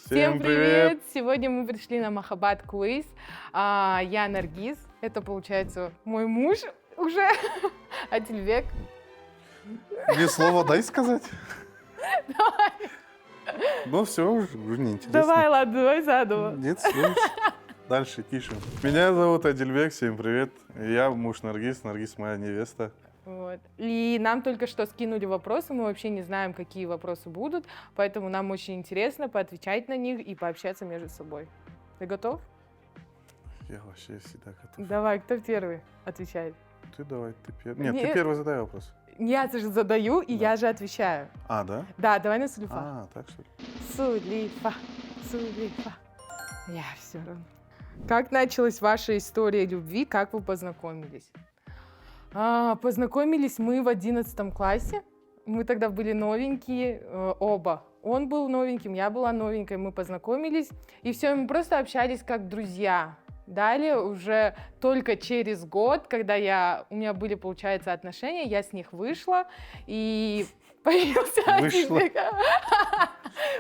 Всем привет! Сегодня мы пришли на Махаббат квиз. Я Наргиз, это получается мой муж уже, Адильбек. Мне слово дай сказать. Давай. Ну все, уже неинтересно. Давай, ладно, давай заново. Нет, слушай. Дальше пишем. Меня зовут Адильбек, всем привет. Я муж Наргиз, Наргиз моя невеста. Вот. И нам только что скинули вопросы, мы вообще не знаем, какие вопросы будут, поэтому нам очень интересно поотвечать на них и пообщаться между собой. Ты готов? Я вообще всегда готов. Давай, кто первый отвечает? Ты давай, ты первый. Нет, Нет. ты первый задай вопрос. Я же задаю, и Да. я же отвечаю. А, да? Да, давай на Сулифа. А, так что ли? Сулифа, Сулифа. Я все равно. Как началась ваша история любви? Как вы познакомились? Познакомились мы в 11 классе. Мы тогда были новенькие, оба. Он был новеньким, я была новенькой. Мы познакомились. И все, мы просто общались как друзья. Далее уже только через год, когда у меня были, получается, отношения, я с них вышла, и появился Вышла. Адильбек.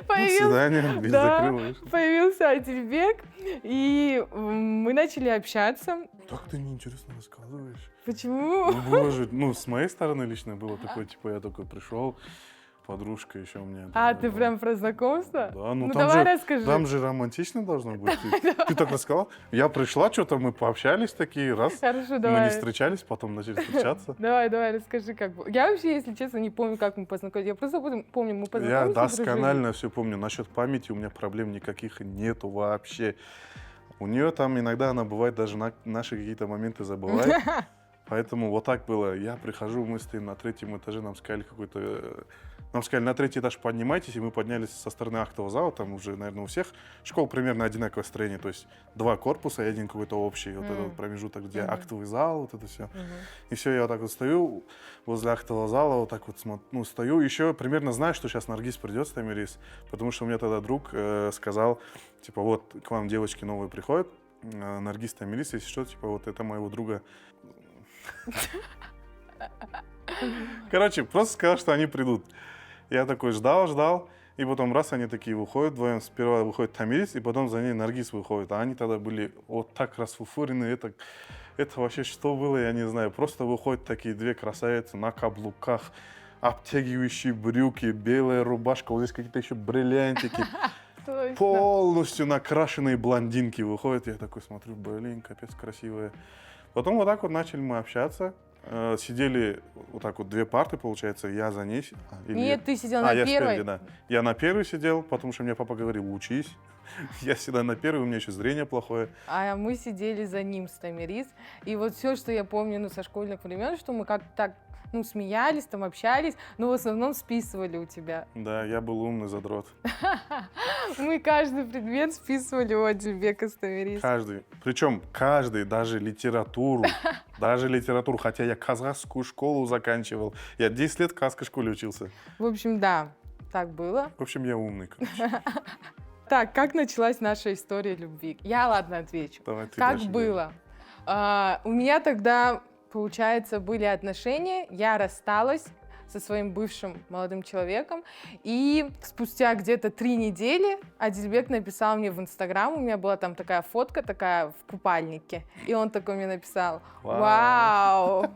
До свидания, дверь закрыла, вышла. Появился Адильбек, и мы начали общаться. Так ты неинтересно рассказываешь. Почему? Ну, было же, с моей стороны лично было такое, типа, я такой пришел, подружка еще у меня. Ты прям про знакомство? Да, Ну там давай же, расскажи. Там же романтично должно быть. Ты так рассказал. Я пришла, что-то мы пообщались такие, раз. Хорошо, Мы давай. не встречались, потом начали встречаться. Давай, расскажи, как было. Я вообще, если честно, не помню, как мы познакомились. Я просто помню, мы Я познакомились и дружили. досконально все помню. Насчет памяти у меня проблем никаких нету вообще. У нее там иногда она бывает даже наши какие-то моменты забывает. Поэтому вот так было. Я прихожу, мы стоим на 3-м этаже, нам сказали нам сказали, на 3-й этаж поднимайтесь, и мы поднялись со стороны актового зала, там уже, наверное, у всех школ примерно одинаковое строение, то есть 2 корпуса и один какой-то общий, вот этот промежуток, где актовый зал, вот это все. И все, я вот так вот стою возле актового зала, вот так вот стою, еще примерно знаю, что сейчас Наргиз придет с Тамирис, потому что у меня тогда друг сказал, типа, вот к вам девочки новые приходят, Наргиз, Тамирис, если что, типа, вот это моего друга. Короче, просто сказал, что они придут. Я такой ждал, и потом раз они такие выходят вдвоем. Сперва выходит Тамирис, и потом за ней Наргиз выходит. А они тогда были вот так расфуфырены. Это вообще что было, я не знаю. Просто выходят такие 2 красавицы на каблуках, обтягивающие брюки, белая рубашка, вот здесь какие-то еще бриллиантики. Точно. Полностью накрашенные блондинки выходят. Я такой смотрю, блин, капец красивая. Потом вот так вот начали мы общаться. Сидели вот так вот 2 парты, получается, я за ней. Нет, ты сидел на я первой. спереди, да. Я на первой сидел, потому что мне папа говорил, учись. Я всегда на первой, у меня еще зрение плохое. А мы сидели за ним с Тамирис. И вот все, что я помню со школьных времен, что мы как-то так смеялись, там общались, но в основном списывали у тебя. Да, я был умный задрот. Мы каждый предмет списывали у Адильбека с Тамирис. Каждый. Причем каждый, даже литературу. Хотя я казахскую школу заканчивал. Я 10 лет в казахской школе учился. В общем, да, так было. В общем, я умный, короче. Так, как началась наша история любви? Я, ладно, отвечу. Давай ты Как дальше было? У меня тогда, получается, были отношения, я рассталась со своим бывшим молодым человеком, и спустя где-то 3 недели Адильбек написал мне в Инстаграм, у меня была там такая фотка, такая в купальнике, и он такой мне написал: «Вау!»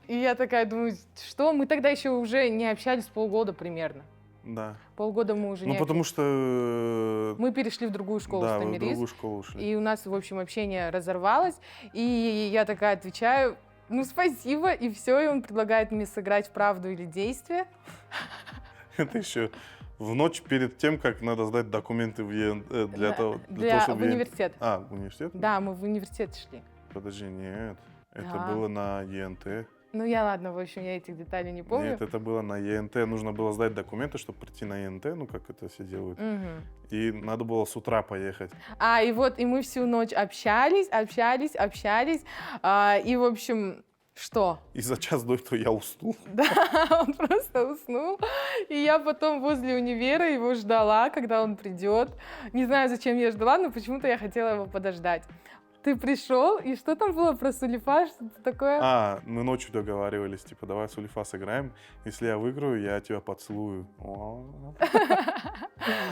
И я такая думаю, что? Мы тогда еще уже не общались полгода примерно. Да. Полгода мы уже не потому что... Мы перешли в другую школу с Да, вы в Тамирис. другую школу ушли. И у нас, в общем, общение разорвалось. И я такая отвечаю: спасибо, и все. И он предлагает мне сыграть в правду или действие. Это еще в ночь перед тем, как надо сдать документы для того, чтобы... В университет. В университет? Да, мы в университет шли. Подожди, нет. Это Да. было на ЕНТ. Ладно, в общем, я этих деталей не помню. Нет, это было на ЕНТ. Нужно было сдать документы, чтобы прийти на ЕНТ, как это все делают. Мгм. И надо было с утра поехать. И мы всю ночь общались. И, в общем, что? И за час до этого я уснул. Да, он просто уснул. И я потом возле универа его ждала, когда он придет. Не знаю, зачем я ждала, но почему-то я хотела его подождать. Ты пришел, и что там было про Сулифа, что-то такое? Мы ночью договаривались, типа, давай Сулифа сыграем. Если я выиграю, я тебя поцелую.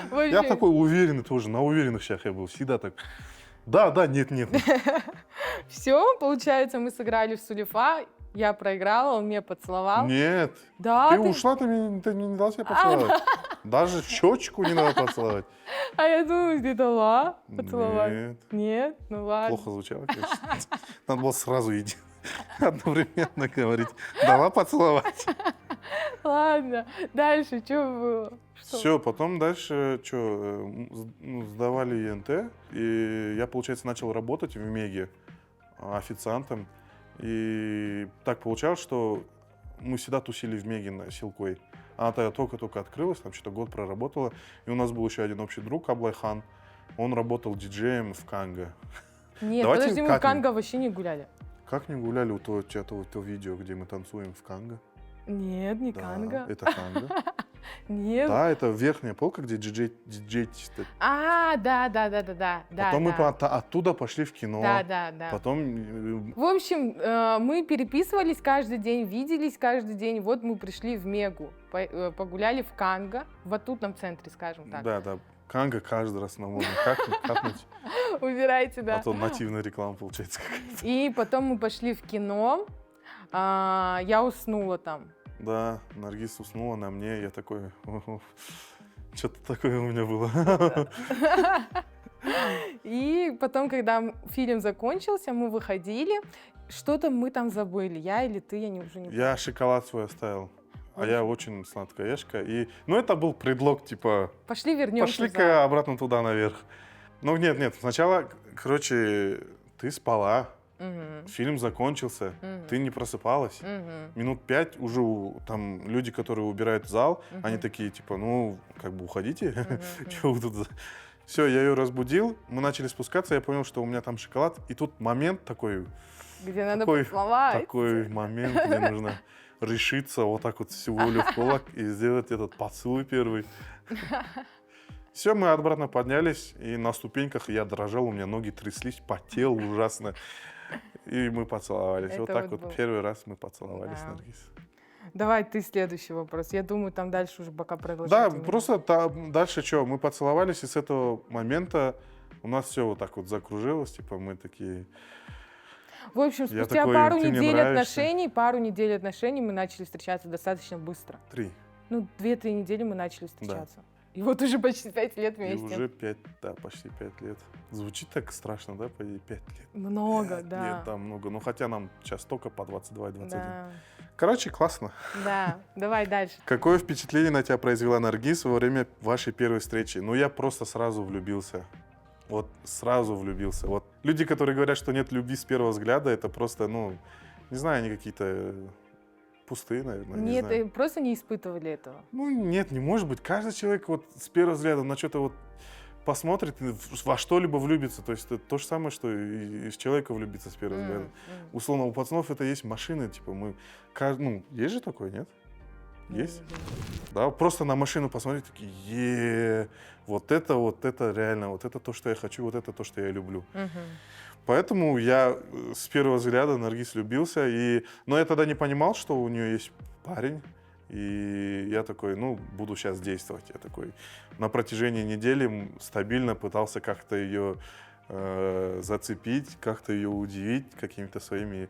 В Я такой уверенный тоже, на уверенных щах я был, всегда так. Да, нет. Все, получается, мы сыграли в Сулифа, я проиграла, он меня поцеловал. Нет, Да, ты ушла, ты не дала себя поцеловать. Даже в щечку не надо поцеловать. А я думаю, ты дала поцеловать. Нет, Нет? Ну ладно. плохо звучало, конечно. Надо было сразу одновременно говорить. Дала поцеловать. Ладно, дальше что было? Что? Все, потом дальше сдавали ЕНТ, и я, получается, начал работать в Меге официантом. И так получалось, что мы всегда тусили в Меге на Силкой. Она тогда только-только открылась, там что-то год проработала. И у нас был еще один общий друг, Аблайхан. Он работал диджеем в Канго. Нет, Давайте подожди, мы в как-нибудь. Канго вообще не гуляли. Как не гуляли у то видео, где мы танцуем в Канго? Нет, не Да, Канго. это Канго. Нет. Да, это верхняя полка, где диджей. Да. Потом мы оттуда пошли в кино. Да. Потом В общем, мы переписывались каждый день, виделись каждый день. Вот мы пришли в Мегу, погуляли в Канго, в батутном центре, скажем так. Да. Канго каждый раз нам можно капнуть. Убирайте, да. А то нативная реклама получается какая-то. И потом мы пошли в кино. Я уснула там. Да, Наргиз уснула на мне, я такой, что-то такое у меня было. И потом, когда фильм закончился, мы выходили, что-то мы там забыли, я или ты, я уже не помню. Я шоколад свой оставил, а я очень сладкоежка. Ну, это был предлог, типа, Пошли вернемся. пошли-ка обратно туда наверх. Ну, нет, сначала, короче, ты спала. Фильм закончился, ты не просыпалась. Минут 5 уже там люди, которые убирают зал, они такие, типа, ну, как бы уходите. Чего вы тут? Все, я ее разбудил, мы начали спускаться, я понял, что у меня там шоколад. И тут момент такой... Где надо поцеловать. Такой момент, где нужно решиться вот так вот всю волю в кулак и сделать этот поцелуй первый. Все, мы обратно поднялись, и на ступеньках я дрожал, у меня ноги тряслись, потел ужасно. И мы поцеловались. Это вот так вот вот был. Первый раз мы поцеловались, Да. Наргиз. Давай ты следующий вопрос. Я думаю, там дальше уже пока продолжать. Да, именно. просто дальше что, мы поцеловались, и с этого момента у нас все вот так вот закружилось, типа мы такие... В общем, Я спустя такой, пару «Ты мне недель нравишься». отношений мы начали встречаться достаточно быстро. 3. Ну, 2-3 недели мы начали встречаться. И вот уже почти 5 лет И вместе. уже 5, да, почти 5 лет. Звучит так страшно, да, по 5 лет? Много, 5 да. лет, да, много. Ну, хотя нам сейчас только по 22 и 21. Да, Короче, классно. да. Давай дальше. Какое впечатление на тебя произвела Наргиз во время вашей первой встречи? Ну, я просто сразу влюбился. Вот сразу влюбился. Вот люди, которые говорят, что нет любви с первого взгляда, это просто, ну, не знаю, они какие-то пустые, наверное. не Нет, знаю. просто не испытывали этого. Ну, нет, не может быть. Каждый человек вот с первого взгляда на что-то вот посмотрит, и во что-либо влюбится. То есть это то же самое, что и из человека влюбиться с первого взгляда. Условно, у пацанов это есть машины, типа мы... Ну, есть же такое, нет? Есть? Да, просто на машину посмотреть, такие, вот это реально, вот это то, что я хочу, вот это то, что я люблю. Поэтому я с первого взгляда Наргиз влюбился, но я тогда не понимал, что у нее есть парень. И я такой, ну, буду сейчас действовать. Я такой на протяжении недели стабильно пытался как-то ее зацепить, как-то ее удивить какими-то своими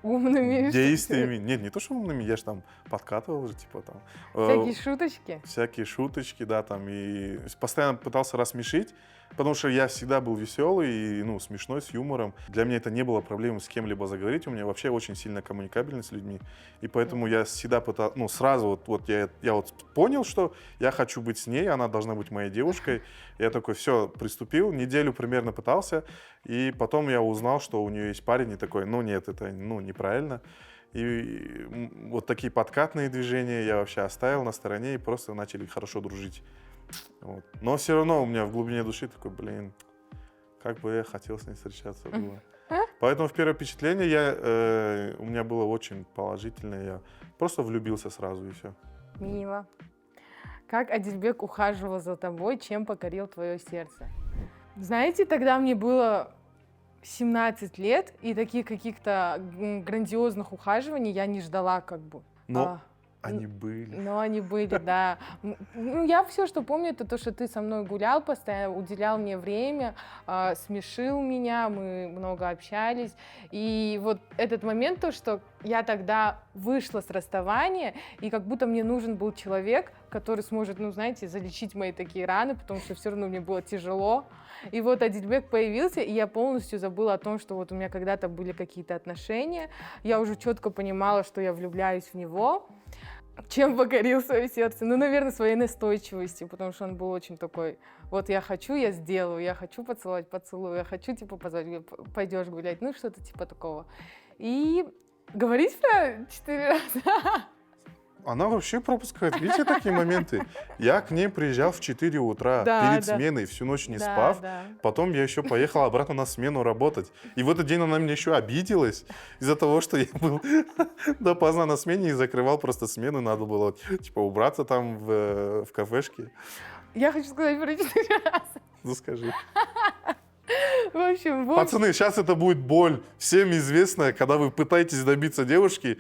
Умными. действиями. Нет, не то, что умными, я же там подкатывал же, типа там. Всякие шуточки. Всякие шуточки, да, там, и постоянно пытался рассмешить, потому что я всегда был веселый и, ну, смешной, с юмором. Для меня это не было проблемой с кем-либо заговорить, у меня вообще очень сильная коммуникабельность с людьми, и поэтому я всегда пытался, ну, сразу вот я вот понял, что я хочу быть с ней, она должна быть моей девушкой. Я такой, все, приступил, неделю примерно пытался, и потом я узнал, что у нее есть парень, и такой, ну, нет, это, ну, неправильно. И вот такие подкатные движения я вообще оставил на стороне и просто начали хорошо дружить. Вот. Но все равно у меня в глубине души такой, блин, как бы я хотел с ней встречаться было. Поэтому в первое впечатление у меня было очень положительное. Я просто влюбился сразу и все. Мило. Как Адильбек ухаживал за тобой, чем покорил твое сердце? Знаете, тогда мне было 17 лет, и таких каких-то грандиозных ухаживаний я не ждала как бы. Но Они были. Но они были, да. Ну, я все, что помню, это то, что ты со мной гулял постоянно, уделял мне время, смешил меня, мы много общались. И вот этот момент, то, что я тогда вышла с расставания, и как будто мне нужен был человек, который сможет, ну, знаете, залечить мои такие раны, потому что все равно мне было тяжело. И вот Адильбек появился, и я полностью забыла о том, что вот у меня когда-то были какие-то отношения. Я уже четко понимала, что я влюбляюсь в него. Чем покорил свое сердце? Ну, наверное, своей настойчивостью, потому что он был очень такой, вот я хочу, я сделаю, я хочу поцеловать, поцелую, я хочу, типа, позвать, пойдешь гулять, ну, что-то типа такого. И говорить про 4 раза? Она вообще пропускает. Видите такие моменты? Я к ней приезжал в 4 утра, Да, перед да. сменой, всю ночь не Да, спав. да. Потом я еще поехал обратно на смену работать. И в этот день она мне еще обиделась из-за того, что я был допоздна на смене и закрывал просто смену. Надо было, типа, убраться там в кафешке. Я хочу сказать про 4 раза. Ну, скажи. В общем, Пацаны, сейчас это будет боль. Всем известная, когда вы пытаетесь добиться девушки,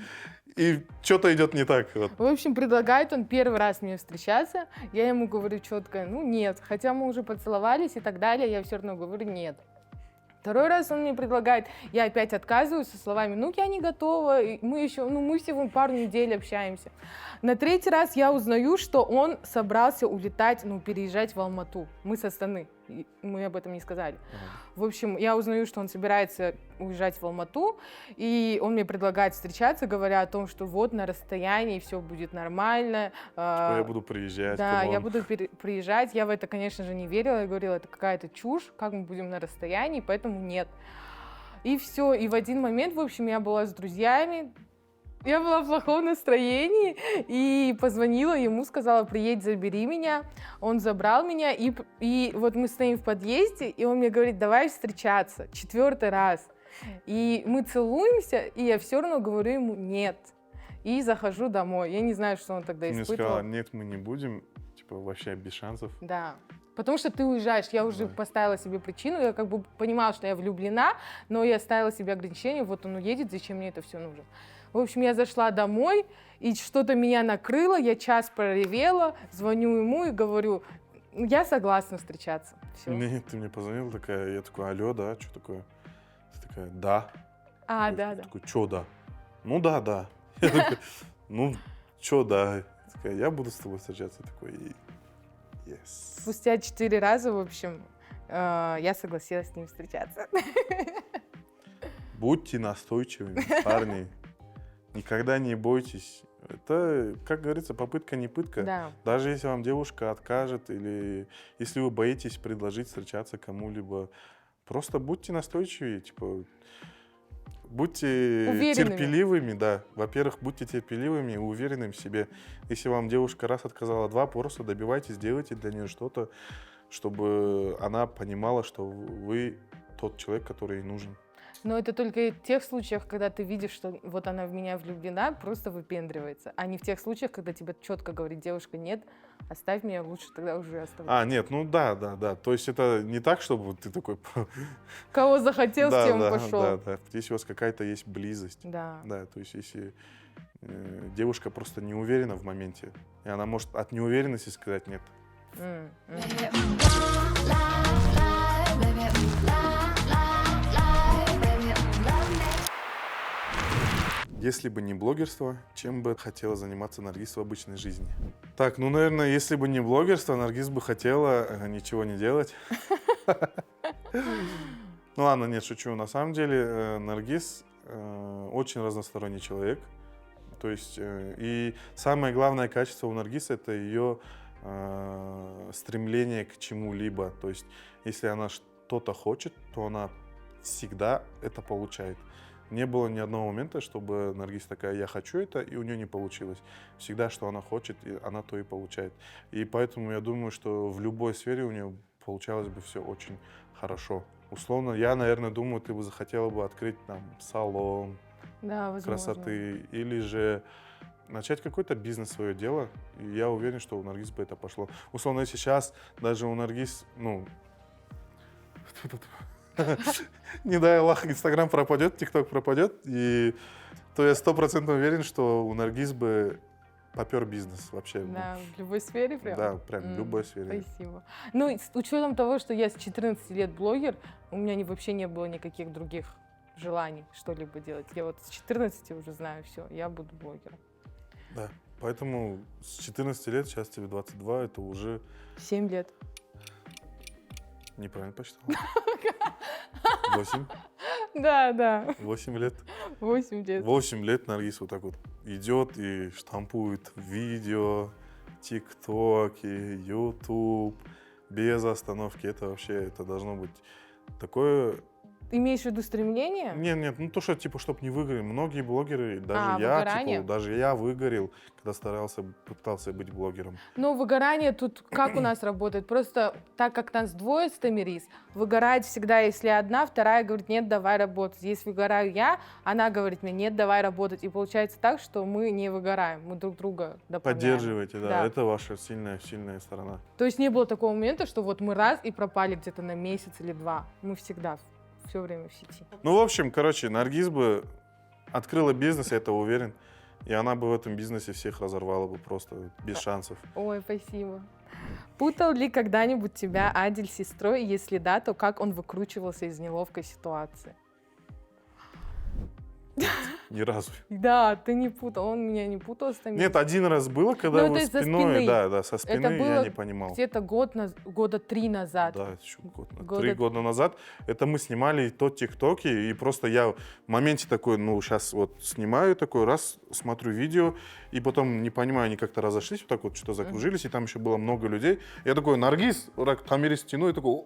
и что-то идет не так. Вот. В общем, предлагает он первый раз мне встречаться. Я ему говорю четко, ну нет. Хотя мы уже поцеловались и так далее, я все равно говорю нет. Второй раз он мне предлагает, я опять отказываюсь со словами, ну я не готова, мы всего пару недель общаемся. На третий раз я узнаю, что он собрался улетать, переезжать в Алмату. Мы с Астаны, мы об этом не сказали. В общем, я узнаю, что он собирается уезжать в Алмату, и он мне предлагает встречаться, говоря о том, что вот на расстоянии все будет нормально. Я буду приезжать. Да, я буду приезжать. Я в это, конечно же, не верила. Я говорила, это какая-то чушь, как мы будем на расстоянии, поэтому нет. И все. И в один момент, в общем, я была с друзьями, я была в плохом настроении и позвонила ему, сказала, приедь, забери меня. Он забрал меня, и вот мы стоим в подъезде, и он мне говорит, давай встречаться, 4-й раз. И мы целуемся, и я все равно говорю ему нет. И захожу домой. Я не знаю, что он тогда Мне испытывал. сказала, нет, мы не будем, типа, вообще без шансов. Да. Потому что ты уезжаешь. Я уже поставила себе причину, я как бы понимала, что я влюблена, но я ставила себе ограничения, вот он уедет, зачем мне это все нужно. В общем, я зашла домой, и что-то меня накрыло, я час проревела, звоню ему и говорю, я согласна встречаться. Все. Нет, ты мне позвонила такая, я такой, алло, да, что такое? Ты такая, да. А, Я да. такой, что да? Ну да. Я такой, ну, что да? Такая, я буду с тобой встречаться. Я такой, yes. Спустя 4 раза, в общем, я согласилась с ним встречаться. Будьте настойчивыми, парни. Никогда не бойтесь. Это, как говорится, попытка не пытка. Да. Даже если вам девушка откажет или если вы боитесь предложить встречаться кому-либо, просто будьте настойчивее, типа, будьте Уверенными. терпеливыми, да. Во-первых, будьте терпеливыми и уверенными в себе. Если вам девушка раз отказала, два, просто добивайтесь, делайте для нее что-то, чтобы она понимала, что вы тот человек, который ей нужен. Но это только в тех случаях, когда ты видишь, что вот она в меня влюблена, просто выпендривается. А не в тех случаях, когда тебе четко говорит девушка, нет, оставь меня, лучше тогда уже оставь. Нет, ну да. То есть это не так, чтобы ты такой... Кого захотел, с тем пошел. Да. Если у вас какая-то есть близость. Да. Да, то есть если девушка просто не уверена в моменте, и она может от неуверенности сказать нет. Если бы не блогерство, чем бы хотела заниматься Наргиз в обычной жизни? Так, наверное, если бы не блогерство, Наргиз бы хотела ничего не делать. Ну ладно, нет, шучу. На самом деле Наргиз очень разносторонний человек. То есть, и самое главное качество у Наргиз — это ее стремление к чему-либо. То есть, если она что-то хочет, то она всегда это получает. Не было ни одного момента, чтобы Наргиз такая, я хочу это, и у нее не получилось. Всегда, что она хочет, она то и получает. И поэтому я думаю, что в любой сфере у нее получалось бы все очень хорошо. Условно, я, наверное, думаю, ты бы захотела бы открыть там салон красоты или же начать какой-то бизнес, свое дело. И я уверен, что у Наргиз бы это пошло. Условно, если сейчас даже у Наргиз, не дай Аллах, Инстаграм пропадет, ТикТок пропадет, и то я 100% уверен, что у Наргиз бы попер бизнес вообще. Да, в любой сфере прям? Да, прям в любой сфере. Спасибо. Ну, и с учетом того, что я с 14 лет блогер, у меня вообще не было никаких других желаний что-либо делать. Я вот с 14 уже знаю, все, я буду блогером. Да, поэтому с 14 лет, сейчас тебе 22, это уже... 7 лет. Неправильно посчитал. 8? Да. 8 лет. 8 лет. 8 лет Наргиз вот так вот идет и штампует видео, ТикТоки, Ютуб без остановки. Это вообще, это должно быть такое... Ты имеешь в виду стремление? Нет, ну то, что, типа, чтобы не выгорели. Многие блогеры, даже выгорание? даже я выгорел, когда пытался быть блогером. Ну, выгорание тут как у нас работает? Просто так как нас двое с Тамирис, выгорает всегда, если одна, вторая говорит, нет, давай работать. Если выгораю я, она говорит мне, нет, давай работать. И получается так, что мы не выгораем, мы друг друга дополняем. Поддерживайте, да. Это ваша сильная сторона. То есть не было такого момента, что вот мы раз и пропали где-то на месяц или два. Мы всегда все время в сети. Ну, в общем, короче, Наргиз бы открыла бизнес, я это уверен, и она бы в этом бизнесе всех разорвала бы просто без шансов. Ой, спасибо. Путал ли когда-нибудь тебя Адель с сестрой? Если да, то как он выкручивался из неловкой ситуации? Ни разу. Да, ты не путал, он меня не путал с Тамирой. Нет, один раз было, когда Ну, вы это из-за спиной, спины. да, со спины Это было я не понимал. где-то года 3 назад. Да, еще три года назад. Это мы снимали тот ТикТоки, и просто я в моменте такой, ну, сейчас вот снимаю такой, раз, смотрю видео, и потом не понимаю, они как-то разошлись, вот так вот что-то закружились, и там еще было много людей. Я такой, Наргиз, Тамире стяну, и такой...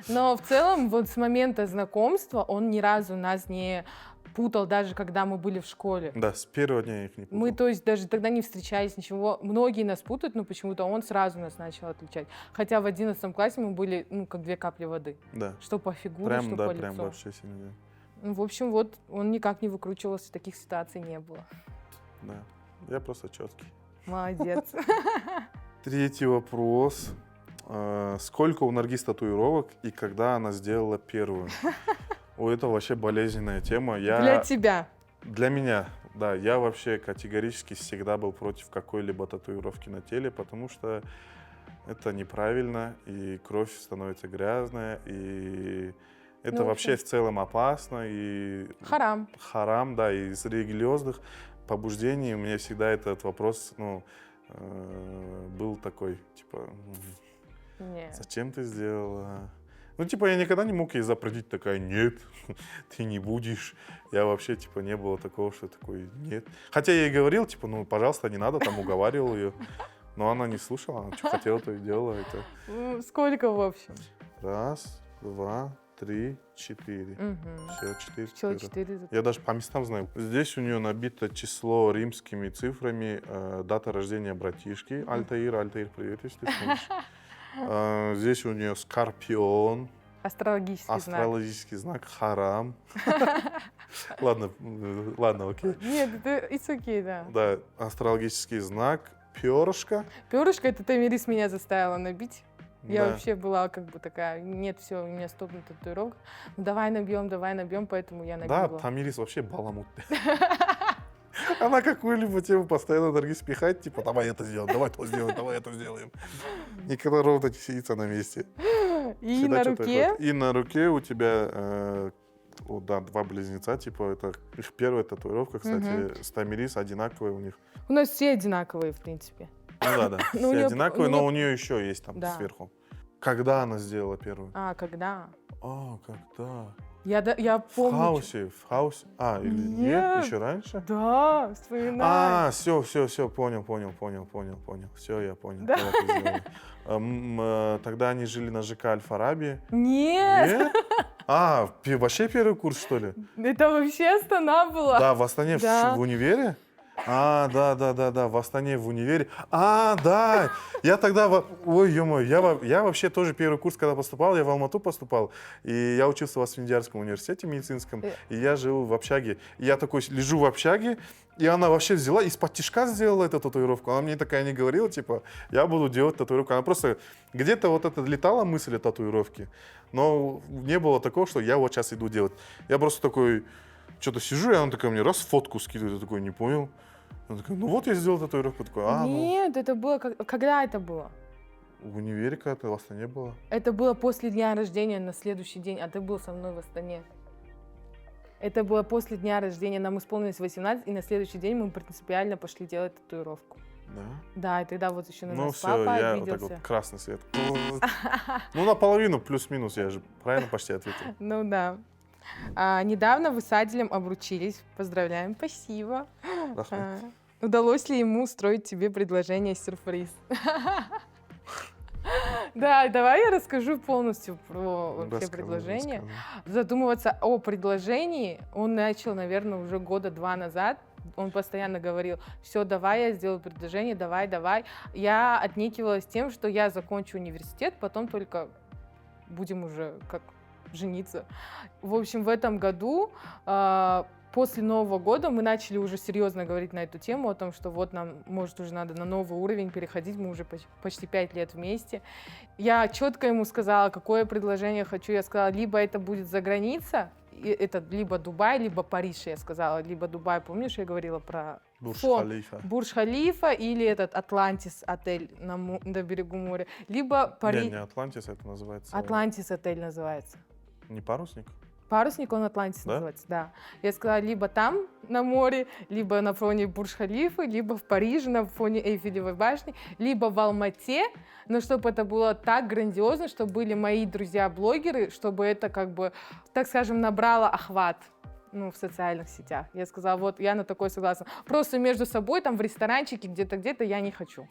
Но в целом вот с момента знакомства он ни разу нас не путал, даже когда мы были в школе. Да, с первого дня я их не путал. Мы, то есть, даже тогда не встречались, ничего. Многие нас путают, но почему-то он сразу нас начал отличать. Хотя в 11 классе мы были, ну, как 2 капли воды. Да. Что по фигуре, Прям, что да, по прям лицу. вообще сильно. Ну, в общем, вот он никак не выкручивался, таких ситуаций не было. Да, я просто четкий. Молодец. Третий вопрос. Сколько у Наргиз татуировок и когда она сделала первую? Это вообще болезненная тема. Для тебя. Для меня, да. Я вообще категорически всегда был против какой-либо татуировки на теле, потому что это неправильно, и кровь становится грязная, и это вообще в целом опасно. И Харам. Харам, да, и из религиозных побуждений у меня всегда этот вопрос, был такой, типа... Нет. Зачем ты сделала? Ну, типа, я никогда не мог ей запретить, такая, нет, ты не будешь. Я вообще, типа, не было такого, что такой, нет. Хотя я ей говорил, типа, ну, пожалуйста, не надо, там, уговаривал ее. Но она не слушала, она что хотела, то и делала. Это... Сколько в общем? 1, 2, 3, 4. Все, 4. Все, 4. Я даже по местам знаю. Здесь у нее набито число римскими цифрами, дата рождения братишки Альтаир. Альтаир, привет, если ты смотришь. Здесь у нее скорпион. Астрологический знак. Харам. Ладно, окей. Нет, это it's okay, да. Да, астрологический знак. Перышко. Перышко, это Тамирис меня заставила набить. Я Да. вообще была как бы такая, нет, все, у меня стопнут татуировок. Ну, давай набьем, поэтому я набила. Да, Тамирис вообще баламутная. Она какую-либо тему постоянно Наргиз пихает, типа, давай это сделаем, давай то сделаем, давай это сделаем. Никогда ровно не сидится на месте. И Всегда на что-то руке? такое. И на руке у тебя, да, 2 близнеца, типа, это их первая татуировка, кстати, с Тамирис одинаковая у них. У нас все одинаковые, в принципе. Ну да, Ну, у все неё- одинаковые, у но неё- у нее еще есть там Да. сверху. Когда она сделала первую? Когда? Когда? Я В помню. хаусе. Или нет? Нет. Еще раньше? Да, вспоминаю. Все, понял. Все, я понял. Да. Когда ты сделала. Тогда они жили на ЖК Аль-Фараби. Нет, Вообще первый курс, что ли? это вообще Астана была. Да, в Астане, Да. в универе? Да, в Астане, в универе. Да, я тогда, ой, ё-моё, я вообще тоже первый курс, когда поступал, я в Алмату поступал, и я учился в Асфендиярском университете медицинском, и я жил в общаге. И я такой лежу в общаге, и она вообще взяла, из-под тишка сделала эту татуировку. Она мне такая не говорила, типа, я буду делать татуировку. Она просто где-то вот это летала мысль о татуировке, но не было такого, что я вот сейчас иду делать. Я просто такой... Что-то сижу, и она такая мне раз фотку скидывает, я такой, не понял. Он такой, ну вот я сделал татуировку. Такой, ну, Нет, это было... Когда это было? в универе когда-то в Астане было. Это было после дня рождения на следующий день, а ты был со мной в Астане. Это было после дня рождения, нам исполнилось 18, и на следующий день мы принципиально пошли делать татуировку. Да? Да, и тогда вот еще на Ну нас все, папа я вот обиделся. так вот красный свет. Ну, наполовину, плюс-минус, я же правильно почти ответил. Ну да. Недавно вы с Адилем обручились. Поздравляем, спасибо. Рахмет. Удалось ли ему устроить тебе предложение-сюрприз? Да, давай я расскажу полностью про вообще Рассказывай, предложение. рассказывай. Задумываться о предложении он начал, наверное, уже года 2 назад. Он постоянно говорил, все, давай, я сделаю предложение, давай, давай. Я отнекивалась тем, что я закончу университет, потом только будем уже как жениться. В общем, в этом году, после Нового года, мы начали уже серьезно говорить на эту тему, о том, что вот нам, может, уже надо на новый уровень переходить, мы уже почти 5 лет вместе. Я четко ему сказала, какое предложение хочу. Я сказала, либо это будет за граница, это либо Дубай, либо Париж, я сказала, либо Дубай. Помнишь, я говорила про Бурдж-Халифа. Бурдж-Халифа или этот Атлантис отель на берегу моря, либо Париж. Не Атлантис, это называется. Атлантис отель называется. Не парусник? Парусник, он Атлантис Да? называется, да. Я сказала, либо там, на море, либо на фоне Бурдж-Халифы, либо в Париже, на фоне Эйфелевой башни, либо в Алмате, но чтобы это было так грандиозно, чтобы были мои друзья-блогеры, чтобы это как бы, так скажем, набрало охват. В социальных сетях. Я сказала, вот, я на такое согласна. Просто между собой, там, в ресторанчике, где-то я не хочу.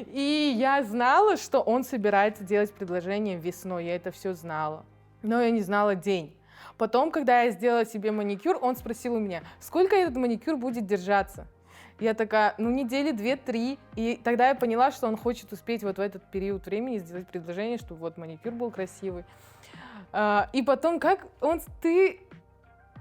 И я знала, что он собирается делать предложение весной, я это все знала. Но я не знала день. Потом, когда я сделала себе маникюр, он спросил у меня, сколько этот маникюр будет держаться? Я такая, недели 2-3. И тогда я поняла, что он хочет успеть вот в этот период времени сделать предложение, чтобы вот маникюр был красивый. И потом, ты,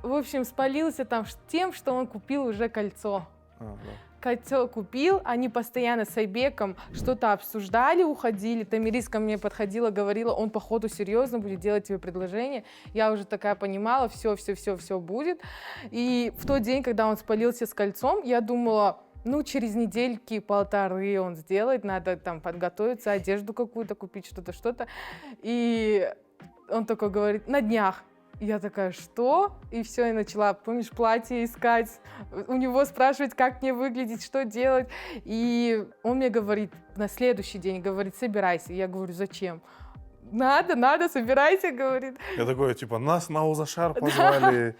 в общем, спалился там тем, что он купил уже кольцо. Да. Кольцо купил, они постоянно с Айбеком что-то обсуждали, уходили. Тамирис ко мне подходила, говорила, он походу серьезно будет делать тебе предложение. Я уже такая понимала, все будет. И в тот день, когда он спалился с кольцом, я думала, через недельки 1,5 он сделает, надо там подготовиться, одежду какую-то купить, что-то. И он такой говорит, на днях. Я такая, что? И все, я начала, помнишь, платье искать, у него спрашивать, как мне выглядеть, что делать. И он мне говорит, на следующий день, говорит, собирайся. Я говорю, зачем? Надо, собирайся, говорит. Я такой, нас на Узашар позвали,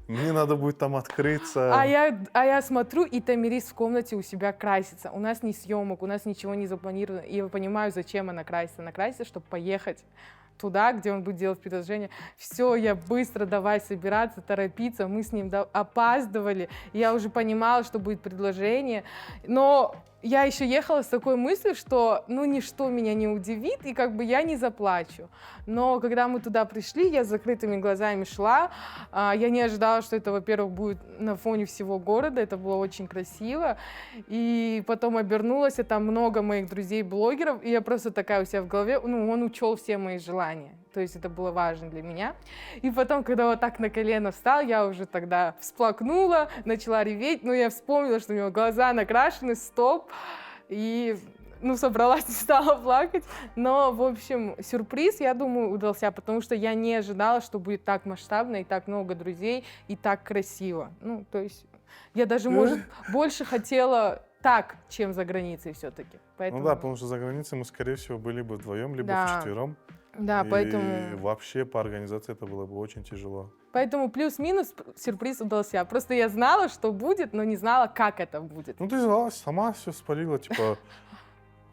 мне надо будет там открыться. А я смотрю, и Тамирис в комнате у себя красится. У нас не съемок, у нас ничего не запланировано. И я понимаю, зачем она красится. Она красится, чтобы поехать туда, где он будет делать предложение. Все, я быстро давай собираться, торопиться. Мы с ним опаздывали. Я уже понимала, что будет предложение. Но я еще ехала с такой мыслью, что ничто меня не удивит, и я не заплачу. Но когда мы туда пришли, я с закрытыми глазами шла. Я не ожидала, что это, во-первых, будет на фоне всего города. Это было очень красиво. И потом обернулась, и там много моих друзей-блогеров. И я просто такая у себя в голове, он учел все мои желания. То есть это было важно для меня. И потом, когда вот так на колено встал, я уже тогда всплакнула, начала реветь. Я вспомнила, что у него глаза накрашены, стоп. И, собралась, не стала плакать. Но, в общем, сюрприз, я думаю, удался, потому что я не ожидала, что будет так масштабно, и так много друзей, и так красиво. То есть я даже, может, больше хотела так, чем за границей все-таки. Поэтому... Да, потому что за границей мы, скорее всего, были бы вдвоем, либо вчетвером. Да, и поэтому... вообще по организации это было бы очень тяжело. Поэтому плюс-минус сюрприз удался. Просто я знала, что будет, но не знала, как это будет. Ты знала, сама все спалила,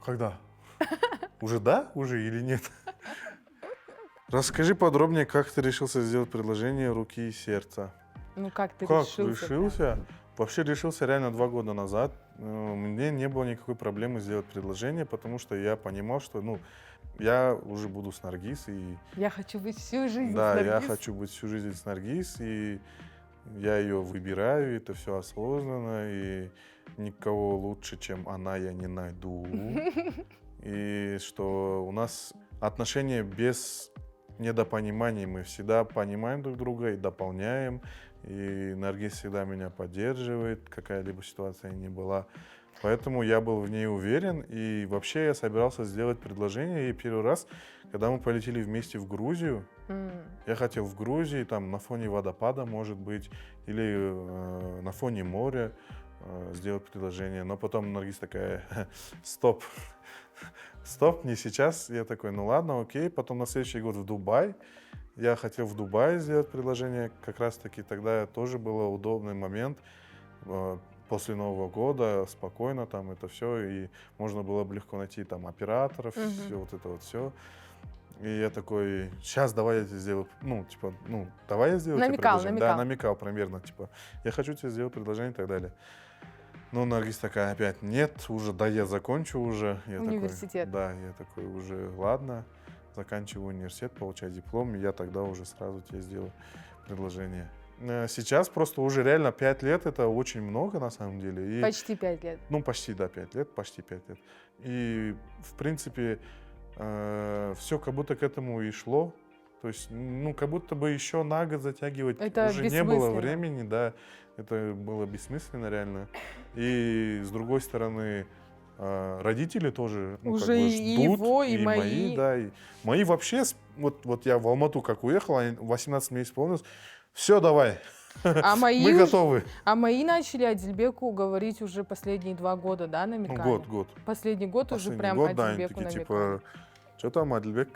когда? Уже или нет? Расскажи подробнее, как ты решился сделать предложение руки и сердца. Как ты Как решился? решился? Вообще решился реально 2 года назад. Мне не было никакой проблемы сделать предложение, потому что я понимал, что, я уже буду с Наргиз. И... Я хочу быть всю жизнь с Да, Наргиз. я хочу быть всю жизнь с Наргиз, и я ее выбираю, это все осознанно, и никого лучше, чем она, я не найду. И что у нас отношения без недопониманий, мы всегда понимаем друг друга и дополняем, И Наргиз всегда меня поддерживает, какая-либо ситуация ни была. Поэтому я был в ней уверен. И вообще я собирался сделать предложение ей первый раз, когда мы полетели вместе в Грузию. Я хотел в Грузии, там на фоне водопада, может быть, или на фоне моря сделать предложение. Но потом Наргиз такая, стоп, стоп, не сейчас. Я такой, ну ладно, окей. Потом на следующий год в Дубай. Я хотел в Дубае сделать предложение. Как раз-таки тогда тоже был удобный момент. После Нового года спокойно там это все. И можно было бы легко найти там операторов, все вот это вот все. И я такой, сейчас давай я тебе сделаю, ну, типа, ну, давай я сделаю тебе предложение. Да, намекал примерно, типа, я хочу тебе сделать предложение и так далее. Но Наргиз такая опять, нет, уже, да, я закончу уже. Я университет. Такой, да, я такой, уже, ладно, заканчиваю университет, получаю диплом, и я тогда уже сразу тебе сделаю предложение. Сейчас просто уже реально 5 лет, это очень много на самом деле. И, почти 5 лет. Ну, почти, да, 5 лет, почти 5 лет. И, в принципе, все как будто к этому и шло. То есть, ну, как будто бы еще на год затягивать это уже не было времени, да. Это было бессмысленно реально. И с другой стороны, родители тоже уже как бы ждут, и его, и мои, да. И мои вообще, вот я в Алмату как уехал, 18 месяцев исполнилось, все, давай, мы готовы. А мои начали Адильбеку говорить уже последние 2 года, да, намекали? Ну, год. Последний год уже прям Адильбеку намекали. Типа, что там, Адильбек?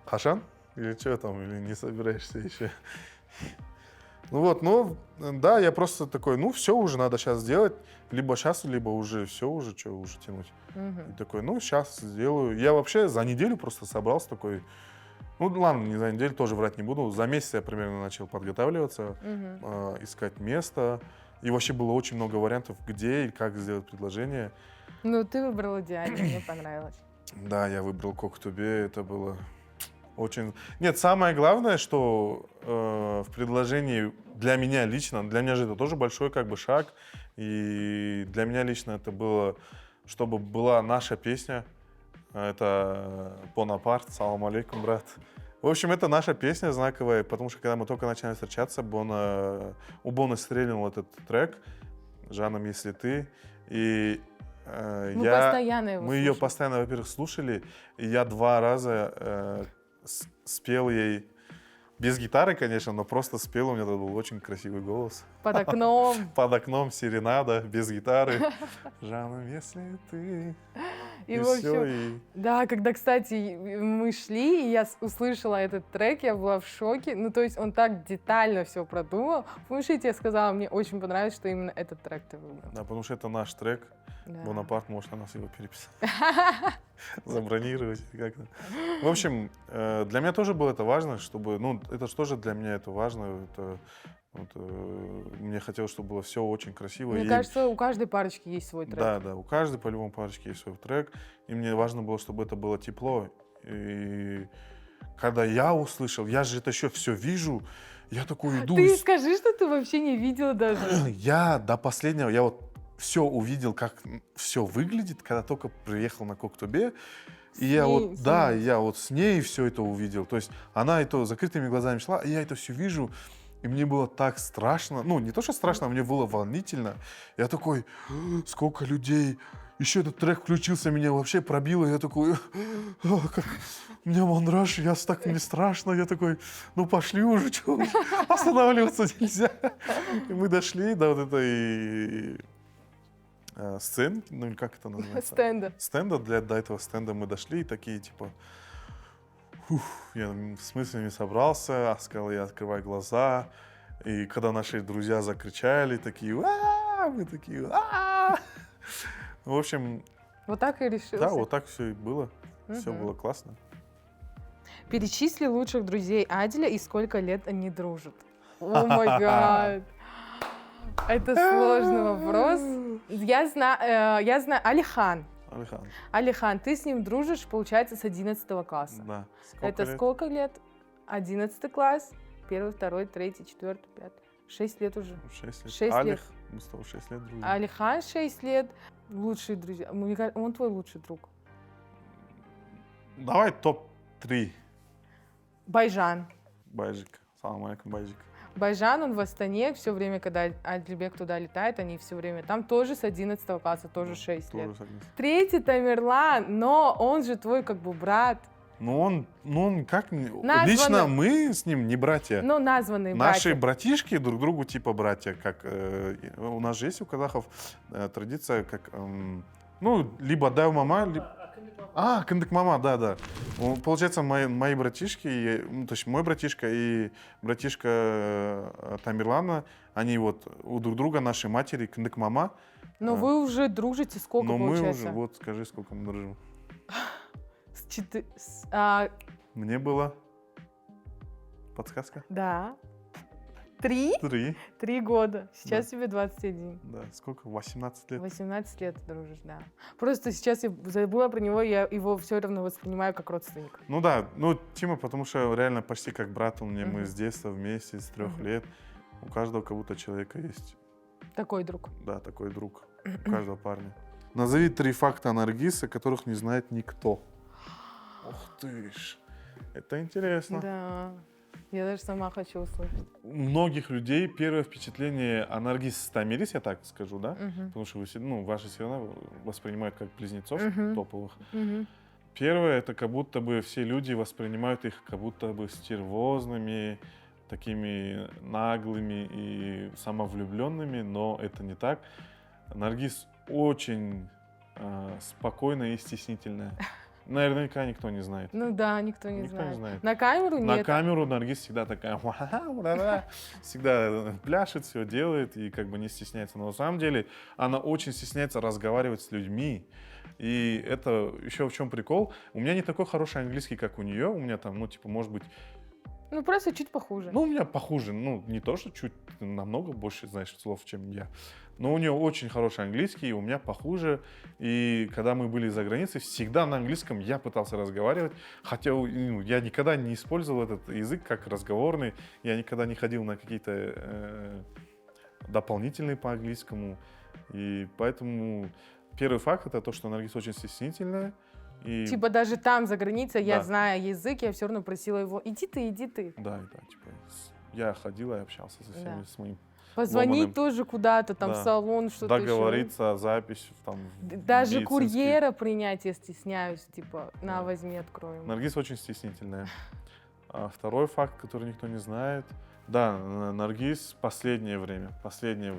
Хашан? Или что там, или не собираешься еще? Ну вот, ну, да, я просто такой, ну, все уже надо сейчас сделать. Либо сейчас, либо уже все, уже что уже тянуть. И такой, ну, сейчас сделаю. Я вообще за неделю просто собрался такой, ну, ладно, не за неделю, тоже врать не буду. За месяц я примерно начал подготавливаться, искать место. И вообще было очень много вариантов, где и как сделать предложение. Ну, ты выбрал идеально, мне понравилось. Да, я выбрал Коктубе, это было очень... Нет, самое главное, что в предложении для меня лично, для меня же это тоже большой как бы шаг, и для меня лично это было, чтобы была наша песня, это Бонапарт, салам алейкум, брат. В общем, это наша песня знаковая, потому что когда мы только начали встречаться, у Бона стрельнул этот трек «Жаном, если ты», и мы ее постоянно, во-первых, слушали, и я 2 раза спел ей без гитары, конечно, но просто спел, у меня был очень красивый голос. Под окном. Под окном серенада, без гитары. Жаном, если ты... И все. Да, когда, кстати, мы шли, и я услышала этот трек, я была в шоке. Ну, то есть он так детально все продумал. Помнишь, я тебе сказала, мне очень понравилось, что именно этот трек ты выбрал. Да, потому что это наш трек. Да. Бонапарт, может, на нас его переписать. Забронировать как-то. В общем, для меня тоже было это важно, чтобы... Ну, это же тоже для меня это важно. Мне хотелось, чтобы было все очень красиво. Мне кажется, у каждой парочки есть свой трек. Да, у каждой по-любому парочки есть свой трек. И мне важно было, чтобы это было тепло. И когда я услышал, я же это еще все вижу, я такой иду... Ты скажи, что ты вообще не видела даже. Я до последнего, я вот все увидел, как все выглядит, когда только приехал на Коктубе. И я вот с ней все это увидел. То есть она это закрытыми глазами шла, и я это все вижу. И мне было так страшно. Ну, не то, что страшно, мне было волнительно. Я такой, сколько людей. Еще этот трек включился, меня вообще пробило. Я такой, мне мандраж, так мне страшно. Я такой, ну пошли уже, что останавливаться нельзя. И мы дошли до вот этой сцены, ну или как это называется? Стенда. До этого стенда мы дошли и такие, типа... я с мыслями собрался, сказал, я открываю глаза, и когда наши друзья закричали, такие, мы такие, в общем... Вот так и решился? Да, вот так все и было, все было классно. Перечисли лучших друзей Адиля и сколько лет они дружат. О май гад! Это сложный вопрос. Я знаю, Алихан, ты с ним дружишь, получается, с 11 класса. Да. Сколько лет? 11 класс, 1, 2, 3, 4, 5. 6 лет уже. 6 лет. Алих, мы с тобой 6 лет дружим. Алихан 6 лет. Лучшие друзья. Он твой лучший друг. Давай топ-3. Байжан. Байжик. Салам алейкум, Байжик. Байжан, он в Астане, все время, когда Адильбек туда летает, они все время там тоже с 11 класса, тоже 6 лет. Тоже согласен. Третий Тамерлан, но он же твой как бы брат. Ну он как... Названы. Лично мы с ним не братья. Ну, названные Наши братья. братишки друг другу типа братья. Как, у нас же есть у казахов традиция, как... ну, либо дау мама, либо... кындык мама, да. Получается, мои братишки, то есть мой братишка и братишка Тамерлана, они вот у друг друга, наши матери, кындык мама. Но вы уже дружите сколько, Но мы получается? уже, вот скажи, сколько мы дружим. Мне было... Подсказка? Да. 3? 3. 3 года. Сейчас Да. тебе 21. Да, сколько? 18 лет. 18 лет дружишь, да. Просто сейчас я забыла про него, я его все равно воспринимаю как родственника. Ну да, ну Тима, потому что реально почти как брат он мне, мы Мгм. с детства вместе, с 3 Мгм. лет. У каждого как будто человека есть, Такой друг. да, такой друг, у каждого парня. Назови 3 факта о Наргиз, о которых не знает никто. Ух ты ж, это интересно. Да. Я даже сама хочу услышать. У многих людей первое впечатление о Наргиз Тамирис, я так скажу, да? Мгм. Потому что ваши все равно воспринимают как близнецов Мгм. топовых. Мгм. Первое, это как будто бы все люди воспринимают их как будто бы стервозными, такими наглыми и самовлюбленными, но это не так. Наргиз очень спокойная и стеснительная. Наверняка никто не знает. Ну да, никто не Никто знает. не знает. На камеру На нет. камеру Наргиз всегда такая, всегда пляшет, все делает и как бы не стесняется. Но на самом деле она очень стесняется разговаривать с людьми. И это еще в чем прикол. У меня не такой хороший английский, как у нее. У меня там, может быть, Ну просто чуть похуже. у меня похуже. Не то, что чуть, намного больше знаешь слов, чем я. Но у нее очень хороший английский, у меня похуже. И когда мы были за границей, всегда на английском я пытался разговаривать. Хотя я никогда не использовал этот язык как разговорный. Я никогда не ходил на какие-то дополнительные по английскому. И поэтому первый факт это то, что Наргиз очень стеснительная. И... Типа даже там, за границей, я Да. зная язык, я все равно просила его, иди ты. Да, типа, я ходил и общался со всеми, Да. с моим. Позвонить Ломаным. тоже куда-то, там, Да. в салон, что-то еще. Договориться о записи там. Даже медицинский. курьера принять я стесняюсь, типа, на, Да. возьми, открой. Наргиз очень стеснительная. А второй факт, который никто не знает. Да, Наргиз последнее время. Последний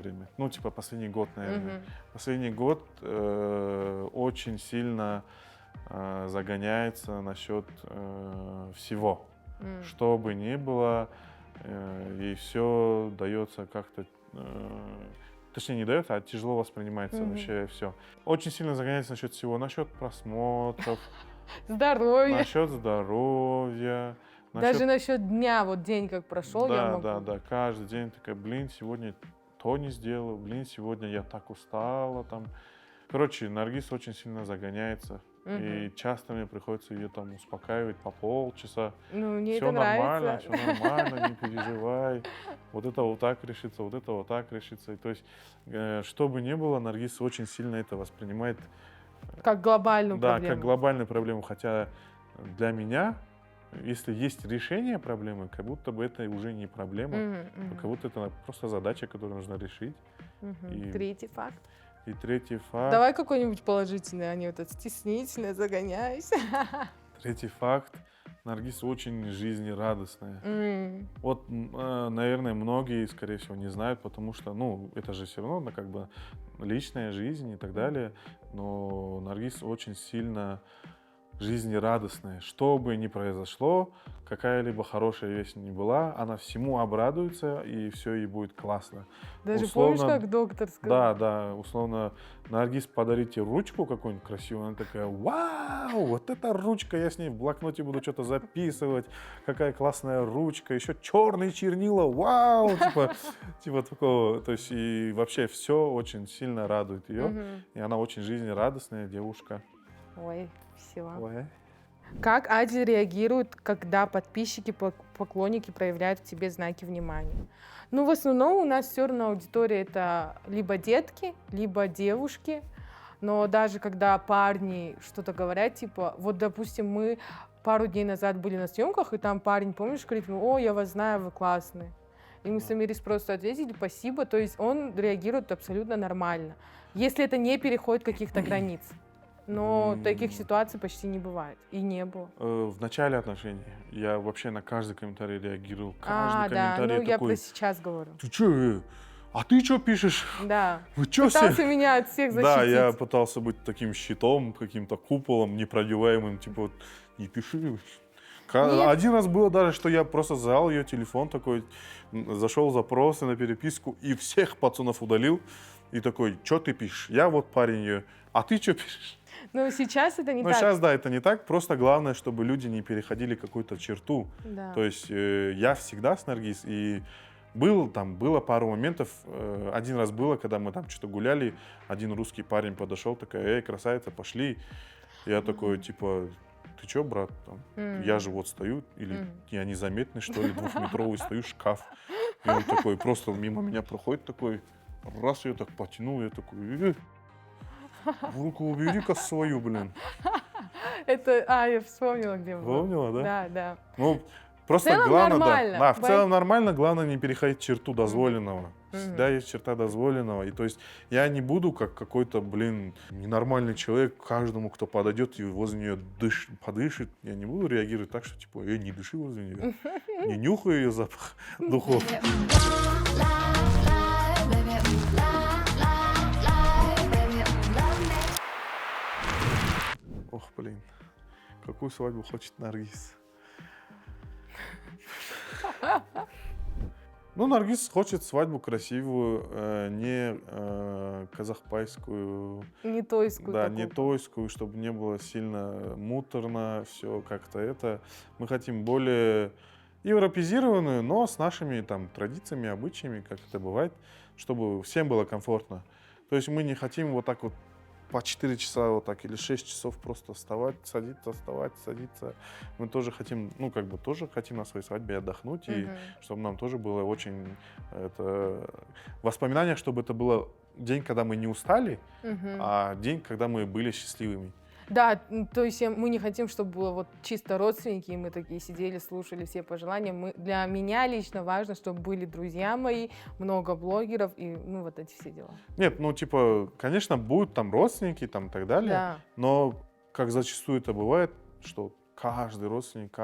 год, наверное. Мгм. Последний год очень сильно загоняется насчет всего. Что бы ни было, ей все дается как-то, точнее не дается, а тяжело воспринимается вообще все. Очень сильно загоняется насчет всего, насчет просмотров, Здоровье. насчет здоровья. Даже насчет дня, вот день как прошел, я Да, могу. да, каждый день такая, сегодня то не сделал, сегодня я так устала там. Короче, Наргиз очень сильно загоняется. И часто мне приходится ее там успокаивать по полчаса. Ну, мне Все это нормально, нравится. все нормально, не переживай. Вот это вот так решится, вот это вот так решится. И то есть, что бы ни было, Наргиз очень сильно это воспринимает. Как глобальную Да, проблему. как глобальную проблему. Хотя для меня, если есть решение проблемы, как будто бы это уже не проблема. Как будто это просто задача, которую нужно решить. И- Третий факт. И третий факт. Давай какой-нибудь положительный, а не вот это стеснительное, загоняюсь. Третий факт. Наргиз очень жизнерадостная. Вот, наверное, многие, скорее всего, не знают, потому что, это же все равно, как бы, личная жизнь и так далее. Но Наргиз очень сильно жизнерадостная. Что бы ни произошло, какая-либо хорошая вещь ни была, она всему обрадуется, и все ей будет классно. Даже Условно, помнишь, как доктор сказал? Да, условно, Наргиз, подарите ручку какую-нибудь красивую, она такая, вау, вот эта ручка, я с ней в блокноте буду что-то записывать, какая классная ручка, еще черные чернила, вау, типа такого, то есть и вообще все очень сильно радует ее, и она очень жизнерадостная девушка. Ой, все. Ой. Как Адиль реагирует, когда подписчики, поклонники проявляют к тебе знаки внимания? Ну, в основном у нас все равно аудитория это либо детки, либо девушки. Но даже когда парни что-то говорят, типа, вот, допустим, мы пару дней назад были на съемках, и там парень, помнишь, крикнул: «О, я вас знаю, вы классные». Ему Самирис просто ответили спасибо, то есть он реагирует абсолютно нормально, если это не переходит каких-то границ. Но таких ситуаций почти не бывает. И не было. В начале отношений я вообще на каждый комментарий реагировал. Да, Каждый комментарий ну я такой, про сейчас говорю. ты чё, а ты чё пишешь? Да. Вы чё все? Пытался меня от всех защитить. Да, я пытался быть таким щитом, каким-то куполом непробиваемым, типа, вот, не пиши. Один раз было даже, что я просто взял ее телефон такой, зашел запросы на переписку и всех пацанов удалил. И такой, что ты пишешь? Я вот парень ее, а ты что пишешь? Ну, сейчас это не Ну, так. сейчас, да, это не так. Просто главное, чтобы люди не переходили какую-то черту. Да. То есть я всегда с Наргиз, и было пару моментов. Один раз было, когда мы там что-то гуляли, один русский парень подошел, такой, эй, красавица, пошли. Я такой, типа, ты чё, брат? Там, я же вот стою, или я незаметный, что ли, двухметровый, стою, шкаф. И он такой просто мимо меня проходит, такой, раз я так потянул, я такой, в руку убери-ка свою, блин. Я вспомнила, где было. Помнила, да? Да, да. Ну, просто В целом главное, нормально. да, в целом нормально, главное не переходить черту дозволенного. Мгм. Всегда есть черта дозволенного. И то есть я не буду как какой-то, ненормальный человек каждому, кто подойдет и возле нее подышит. Я не буду реагировать так, что типа, не дыши возле нее. Не нюхай ее запах духов. Ох, блин. Какую свадьбу хочет Наргиз? Ну, Наргиз хочет свадьбу красивую, не казахпайскую. Не тойскую Да, такую. не тойскую, чтобы не было сильно муторно, все как-то это. Мы хотим более европезированную, но с нашими там традициями, обычаями, как это бывает, чтобы всем было комфортно. То есть мы не хотим вот так вот по 4 часа вот так или 6 часов просто вставать, садиться, вставать, садиться. Мы тоже хотим, тоже хотим на своей свадьбе отдохнуть, и чтобы нам тоже было очень воспоминания, чтобы это было день, когда мы не устали, а день, когда мы были счастливыми. Да, то есть мы не хотим, чтобы было вот чисто родственники, и мы такие сидели, слушали все пожелания. Для меня лично важно, чтобы были друзья мои, много блогеров и вот эти все дела. Нет, конечно, будут там родственники там и так далее, Да. но как зачастую это бывает, что каждый родственник,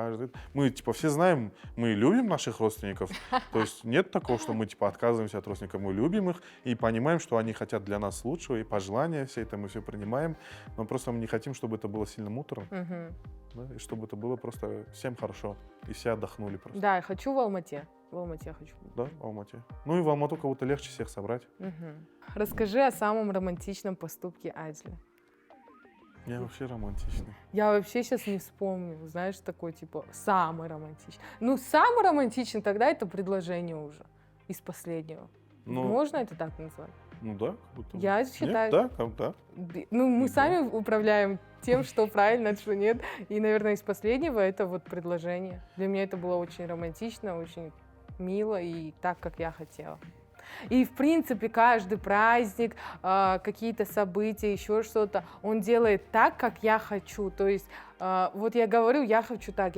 мы все знаем, мы любим наших родственников, то есть нет такого, что мы отказываемся от родственников, мы любим их и понимаем, что они хотят для нас лучшего, и пожелания все это мы все принимаем, но просто мы не хотим, чтобы это было сильно муторно, да, и чтобы это было просто всем хорошо, и все отдохнули просто. Да, я хочу в Алмате. В Алмате я хочу. Да, в Алмате. Ну и в Алмату кого-то легче всех собрать. Расскажи о самом романтичном поступке Адиля. Я вообще романтичный. Я вообще сейчас не вспомню, знаешь, такой самый романтичный. Ну, самый романтичный тогда это предложение уже из последнего. Можно это так назвать? Ну да, как будто. Я считаю. Нет, да. Ну, мы сами управляем тем, что правильно, что нет. И, наверное, из последнего это предложение. Для меня это было очень романтично, очень мило и так, как я хотела. И, в принципе, каждый праздник, какие-то события, еще что-то, он делает так, как я хочу. То есть, вот я говорю, я хочу так,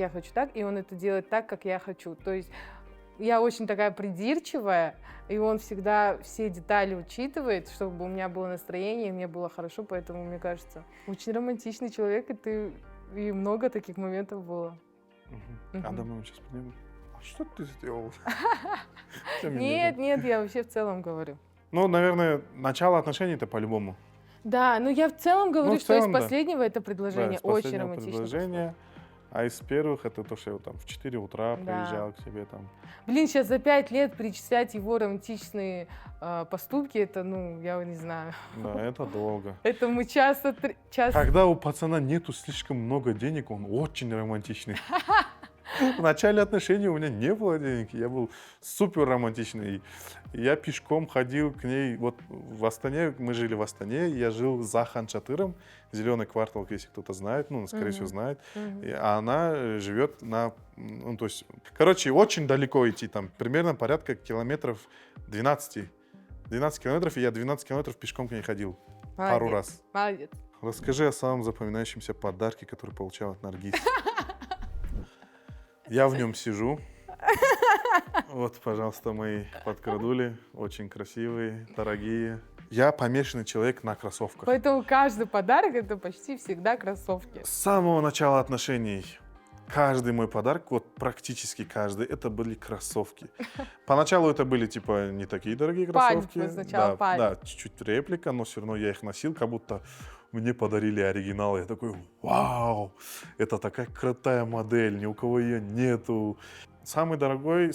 и он это делает так, как я хочу. То есть, я очень такая придирчивая, и он всегда все детали учитывает, чтобы у меня было настроение, и мне было хорошо, поэтому, мне кажется, очень романтичный человек, и много таких моментов было. А домой сейчас поднимем. Что ты сделал? Нет, я вообще в целом говорю. Ну, наверное, начало отношений это по-любому. Да, но я в целом говорю, что из последнего это предложение да, очень романтичное. Предложение, а из первых это то, что я там в 4 утра приезжал к себе там. Блин, сейчас за 5 лет перечислять его романтичные поступки, это, я не знаю. Да, это долго. Это мы часто... Когда у пацана нету слишком много денег, он очень романтичный. В начале отношений у меня не было денег, я был супер романтичный. Я пешком ходил к ней, вот в Астане, мы жили в Астане, я жил за Хан-Шатыром, зеленый квартал, если кто-то знает, скорее всего знает. А она живет очень далеко идти, там примерно порядка километров 12. 12 километров, и я 12 километров пешком к ней ходил. Пару раз. Молодец. Расскажи о самом запоминающемся подарке, который получал от Наргиз. Я в нем сижу. Вот, пожалуйста, мои подкрадули. Очень красивые, дорогие. Я помешанный человек на кроссовках. Поэтому каждый подарок это почти всегда кроссовки. С самого начала отношений каждый мой подарок, вот практически каждый, это были кроссовки. Поначалу это были типа не такие дорогие кроссовки. Пальцы сначала, Да, пальцы. да, чуть-чуть реплика, но все равно я их носил, как будто мне подарили оригинал. Я такой, вау, это такая крутая модель, ни у кого ее нету. Самый дорогой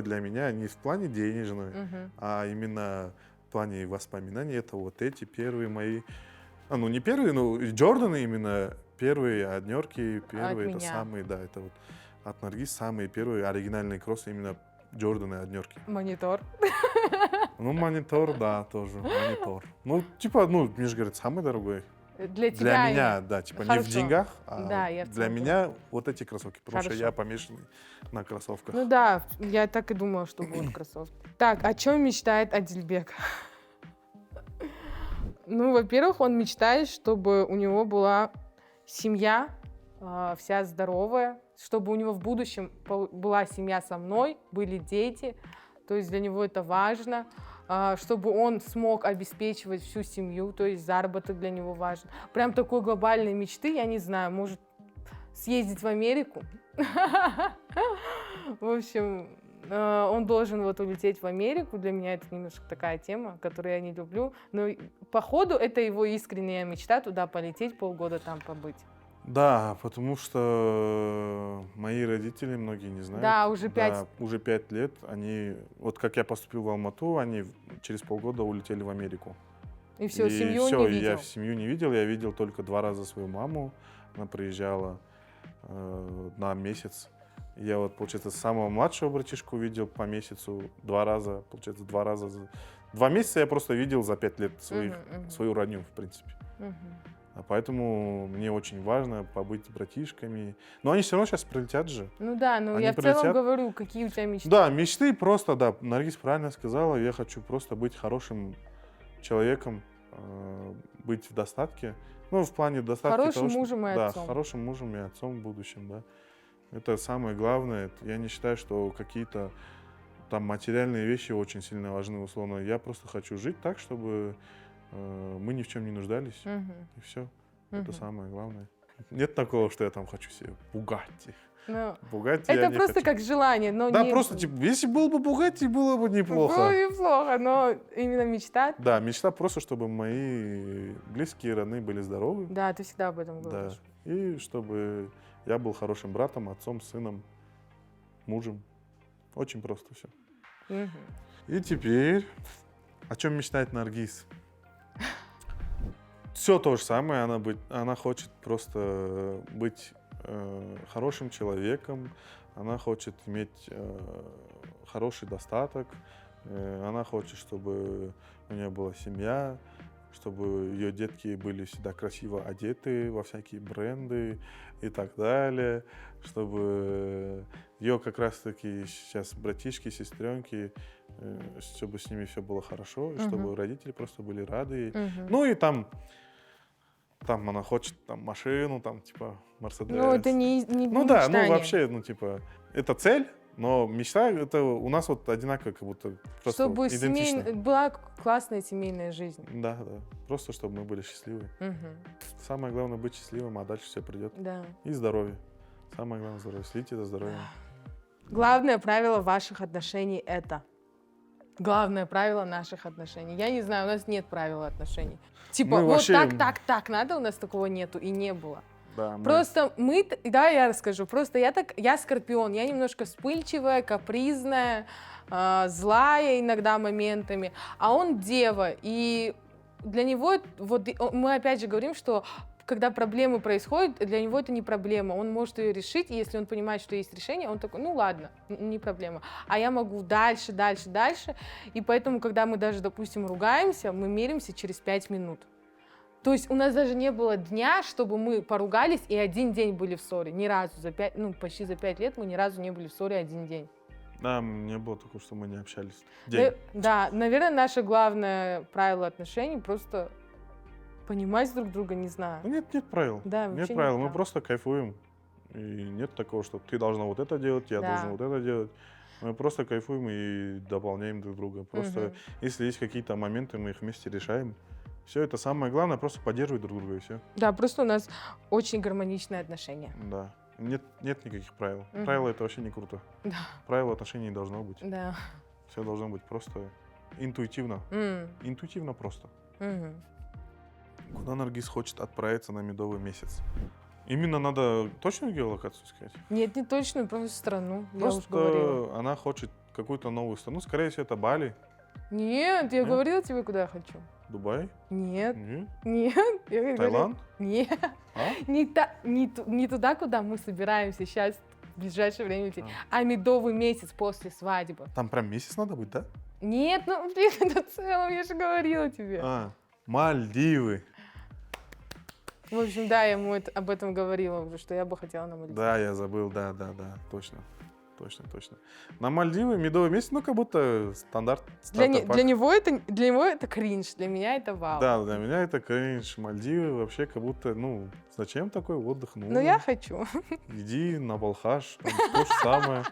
для меня не в плане денежной, а именно в плане воспоминаний. Это вот эти первые мои, ну не первые, но Джорданы именно, первые однерки, первые, это меня. самые, да, это вот от Наргиз самые первые оригинальные кроссы, именно Джорданы однерки. Монитор. Ну, монитор, да, тоже, монитор. Ну, типа, ну, мне же говорят, самый дорогой. Для тебя. Для меня, да, типа не в Хорошо. деньгах, а Да, я в для целом меня вот эти кроссовки, потому что Хорошо. я помешанный на кроссовках. Ну да, я так и думала, что будут кроссовки. Так, о чем мечтает Адильбек? Ну, во-первых, он мечтает, чтобы у него была семья, вся здоровая, чтобы у него в будущем была семья со мной, были дети. То есть для него это важно, чтобы он смог обеспечивать всю семью, то есть заработок для него важен. Прям такой глобальной мечты, я не знаю, может съездить в Америку. В общем, он должен вот улететь в Америку. Для меня это немножко такая тема, которую я не люблю. Но походу это его искренняя мечта туда полететь, полгода там побыть. Да, потому что мои родители, многие не знают. Да, уже 5 лет. Они, вот как я поступил в Алмату, они через полгода улетели в Америку. И все, семью он всё, не видел. я семью не видел. Я видел только 2 раза свою маму. Она приезжала на месяц. Я вот, получается, самого младшего братишку видел по месяцу 2 раза. Получается, 2 раза. 2 месяца я просто видел за 5 лет свою родню, в принципе. А поэтому мне очень важно побыть с братишками. Но они все равно сейчас прилетят же. Ну да, но Они я в целом прилетят. говорю, какие у тебя мечты. Да, мечты просто, да, Наргиз правильно сказала, я хочу просто быть хорошим человеком, быть в достатке. Ну, в плане достатка. Хорошим мужем и отцом. Да, хорошим мужем и отцом в будущем, да. Это самое главное. Я не считаю, что какие-то там материальные вещи очень сильно важны, условно. Я просто хочу жить так, чтобы мы ни в чем не нуждались. И все. Это самое главное. Нет такого, что я там хочу себе Бугатти. Ну, Бугатти я это не просто хочу. как желание, но Да, не... просто, типа, если был бы Бугатти, было бы неплохо. Было неплохо, но именно мечта... Да, мечта просто, чтобы мои близкие, родные были здоровы. Да, ты всегда об этом Да. говоришь. И чтобы я был хорошим братом, отцом, сыном, мужем. Очень просто все. И теперь, о чем мечтает Наргиз? Все то же самое. Она хочет просто быть хорошим человеком. Она хочет иметь хороший достаток. Она хочет, чтобы у нее была семья, чтобы ее детки были всегда красиво одеты во всякие бренды и так далее, чтобы ее как раз-таки сейчас братишки, сестренки, чтобы с ними все было хорошо, и чтобы родители просто были рады. Ну и там она хочет там машину, там типа Мерседес. Ну, это не Ну да, ну мечтание. вообще, ну типа, это цель, но мечта, это у нас вот одинаково, как будто просто Чтобы вот идентично. была классная семейная жизнь. Да, да. Просто чтобы мы были счастливы. Самое главное быть счастливым, а дальше все придет. Да. И здоровье. Самое главное здоровье. Следите за здоровьем. Главное правило ваших отношений это. Главное правило наших отношений. Я не знаю, у нас нет правила отношений. Типа, Мы вот вообще- так надо, у нас такого нету и не было. Да, мы- Просто давай я расскажу. Просто я скорпион, я немножко вспыльчивая, капризная, злая иногда моментами, а он дева, и для него, вот мы опять же говорим, что когда проблемы происходят, для него это не проблема, он может ее решить, и если он понимает, что есть решение, он такой, ну ладно, не проблема. А я могу дальше, и поэтому, когда мы даже, допустим, ругаемся, мы миримся через 5 минут. То есть у нас даже не было дня, чтобы мы поругались и один день были в ссоре. Ни разу почти за 5 лет мы ни разу не были в ссоре один день. Да, не было такого, что мы не общались. Да, наверное, наше главное правило отношений просто понимать друг друга, не знаю. Ну, нет правил. Да, Нет вообще правил. нет Мы правил. просто кайфуем. И нет такого, что ты должна вот это делать, я Да. должен вот это делать. Мы просто кайфуем и дополняем друг друга. Просто Мгм. если есть какие-то моменты, мы их вместе решаем. Все это самое главное, просто поддерживать друг друга и все. Да, просто у нас очень гармоничные отношения. Да. Нет никаких правил. Мгм. Правила это вообще не круто. Да. Правил отношений не должно быть. Да. Все должно быть просто интуитивно. Интуитивно просто. Мгм. Куда Наргиз хочет отправиться на медовый месяц? Именно надо точную геолокацию сказать? Нет, не точно, просто страну. Я уже говорила. Просто она хочет какую-то новую страну. Скорее всего, это Бали, Нет, я Нет? говорила тебе, куда я хочу. Дубай, Нет, Нет? нет. Я говорила- Таиланд. Нет. А? Не туда, куда мы собираемся сейчас в ближайшее время лететь, а медовый месяц после свадьбы. Там прям месяц надо быть, да? Нет, ну, блин, это целом, я же говорила тебе. Мальдивы. В общем, да, я ему об этом говорила уже, что я бы хотела на Мальдивы. Да, я забыл, да, точно. На Мальдивы медовый месяц, ну, как будто стандарт. Для стартер-пак. него это кринж, для меня это вау. Да, для меня это кринж. Мальдивы вообще как будто, ну, зачем такой отдых нужен? Но я хочу. Иди на Балхаш, там то же самое.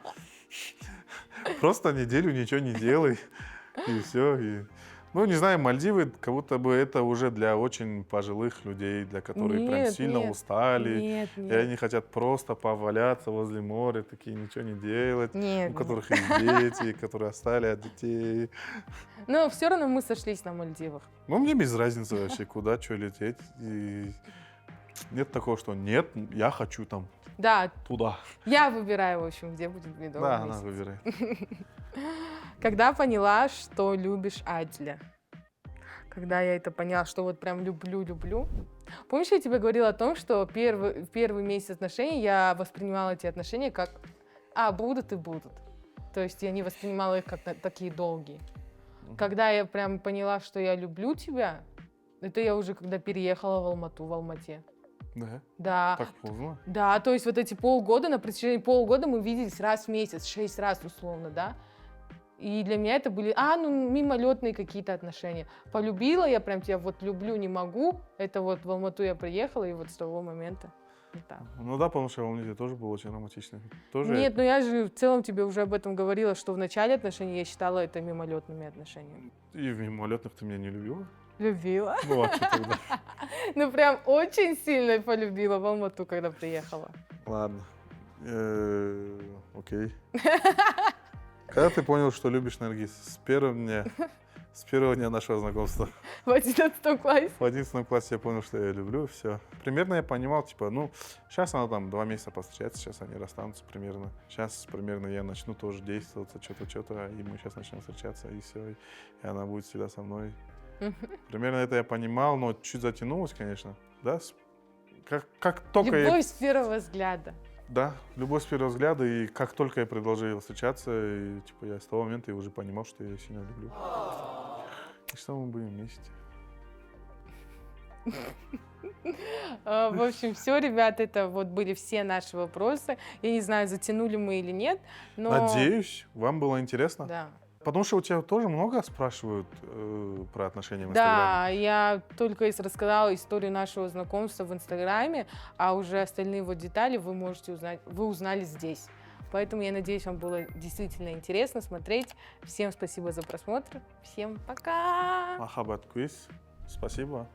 Просто неделю ничего не делай, и все. Ну, не знаю, Мальдивы, как будто бы это уже для очень пожилых людей, для которых прям Нет, сильно нет. устали. Нет, И нет. они хотят просто поваляться возле моря, такие ничего не делать. Нет, У нет. которых есть дети, которые остали от детей. Но все равно мы сошлись на Мальдивах. Ну, мне без разницы вообще, куда, что лететь. И нет такого, что нет, я хочу там, Да, туда. я выбираю, в общем, где будет медовый Да, месяц. она выбирает. Когда поняла, что любишь Адиля? Когда я это поняла, что вот прям люблю. Помнишь, я тебе говорила о том, что первый месяц отношений я воспринимала эти отношения как будут и будут. То есть я не воспринимала их как такие долгие. Когда я прям поняла, что я люблю тебя, это я уже когда переехала в Алмате. Да? Да. Так поздно? Да, то есть вот эти полгода, на протяжении полугода мы виделись раз в месяц, 6 раз условно, да. И для меня это были, мимолетные какие-то отношения. Полюбила я прям тебя, вот люблю, не могу. Это вот в Алмату я приехала, и вот с того момента вот так. Ну да, потому что в Алмате тоже был очень романтичный. Тоже... Нет, но я же в целом тебе уже об этом говорила, что в начале отношений я считала это мимолетными отношениями. И в мимолетных ты меня не любила? Любила. Ну, а что тогда? Ну прям очень сильно полюбила в Алмату, когда приехала. Ладно. Окей. Когда ты понял, что любишь Наргиз? С первого дня нашего знакомства. В 11 классе. В 11 классе я понял, что я ее люблю, все. Примерно я понимал, типа, сейчас она там 2 месяца повстречается, сейчас они расстанутся примерно. Сейчас примерно я начну тоже действоваться, что-то, и мы сейчас начнем встречаться, и все. И она будет всегда со мной. Примерно это я понимал, но чуть затянулось, конечно. Да? Как только Любовь с первого взгляда. Да, любовь с первого взгляда, и как только я предложил встречаться, и, типа, я с того момента уже понимал, что я ее сильно люблю. И что мы будем вместе. В общем, все, ребята, это вот были все наши вопросы. Я не знаю, затянули мы или нет, но... Надеюсь, вам было интересно. Да. Потому что у тебя тоже много спрашивают про отношения в Инстаграме. Да, я только рассказала историю нашего знакомства в Инстаграме, а уже остальные вот детали вы можете узнать, вы узнали здесь. Поэтому я надеюсь, вам было действительно интересно смотреть. Всем спасибо за просмотр. Всем пока! Махаббат квиз. Спасибо.